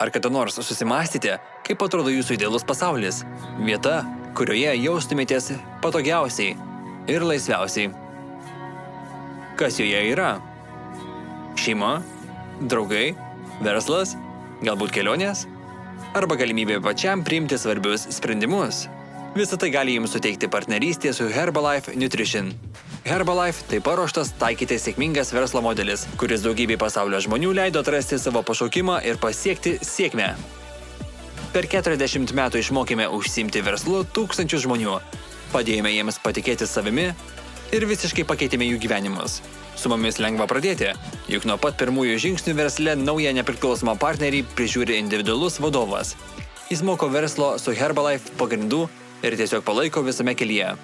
Ar kada nors susimąstėte, kaip atrodo jūsų idealus pasaulis? Vieta, kurioje jaustumėtės patogiausiai ir laisviausiai. Kas joje yra? Šeima, draugai, verslas, galbūt kelionės? Arba galimybė pačiam priimti svarbius sprendimus? Visą tai gali jums suteikti partnerystė su Herbalife Nutrition. Herbalife tai paruoštas taikyti sėkmingas verslo modelis, kuris daugybė pasaulio žmonių leido atrasti savo pašaukimą ir pasiekti sėkmę. Per 40 metų išmokėme užsiimti verslu tūkstančius žmonių, padėjome jiems patikėti savimi ir visiškai pakeitėme jų gyvenimus. Su mumis lengva pradėti, juk nuo pat pirmųjų žingsnių versle naują nepriklausomą partnerį prižiūri individualus vadovas. Jis moko verslo su Herbalife pagrindų ir tiesiog palaiko visame kelyje.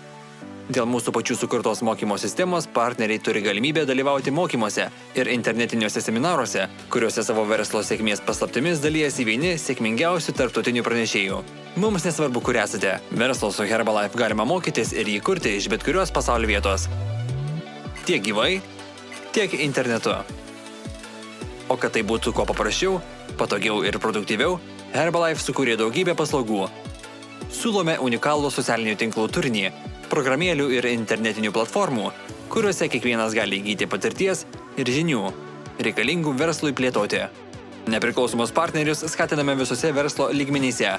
Dėl mūsų pačių sukurtos mokymo sistemos partneriai turi galimybę dalyvauti mokymuose ir internetiniuose seminaruose, kuriuose savo verslo sėkmės paslaptimis dalijasi vieni sėkmingiausių tarptautinių pranešėjų. Mums nesvarbu, kur esate, verslo su Herbalife galima mokytis ir jį kurti iš bet kurios pasaulio vietos. Tiek gyvai, tiek internetu. O kad tai būtų kuo paprasčiau, patogiau ir produktyviau, Herbalife sukūrė daugybę paslaugų. Siūlome unikalų socialinių tinklų turinį, programėlių ir internetinių platformų, kuriuose kiekvienas gali įgyti patirties ir žinių, reikalingų verslui plėtoti. Nepriklausomus partnerius skatiname visose verslo lygmenyse.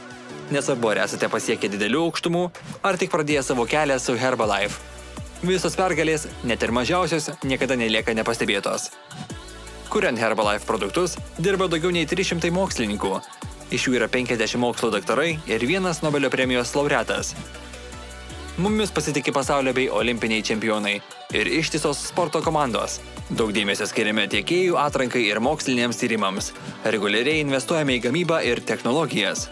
Nesvarbu, ar esate pasiekę didelių aukštumų, ar tik pradėję savo kelią su Herbalife. Visos pergalės, net ir mažiausios, niekada nelieka nepastebėtos. Kuriant Herbalife produktus, dirba daugiau nei 300 mokslininkų. Iš jų yra 50 mokslo daktarai ir vienas Nobelio premijos laureatas. Mumis pasitikė pasaulio bei olimpiniai čempionai ir ištisos sporto komandos. Daug dėmesio skiriame tiekėjų atrankai ir moksliniams tyrimams. Reguliariai investuojame į gamybą ir technologijas.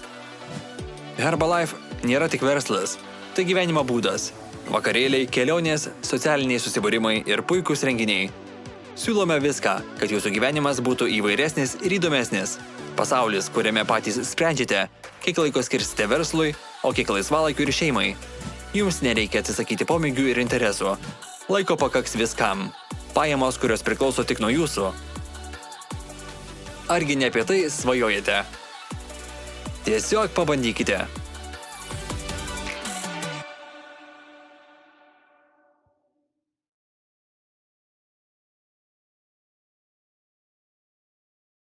Herbalife nėra tik verslas, tai gyvenimo būdas. Vakarėliai, kelionės, socialiniai susibūrimai ir puikūs renginiai. Siūlome viską, kad jūsų gyvenimas būtų įvairesnis ir įdomesnis. Pasaulis, kuriame patys sprendžiate, kiek laiko skirsite verslui, o kiek laisvalaikių ir šeimai. Jums nereikia atsisakyti pomėgių ir interesų. Laiko pakaks viskam. Pajamos, kurios priklauso tik nuo jūsų. Argi ne apie tai svajojate? Tiesiog pabandykite.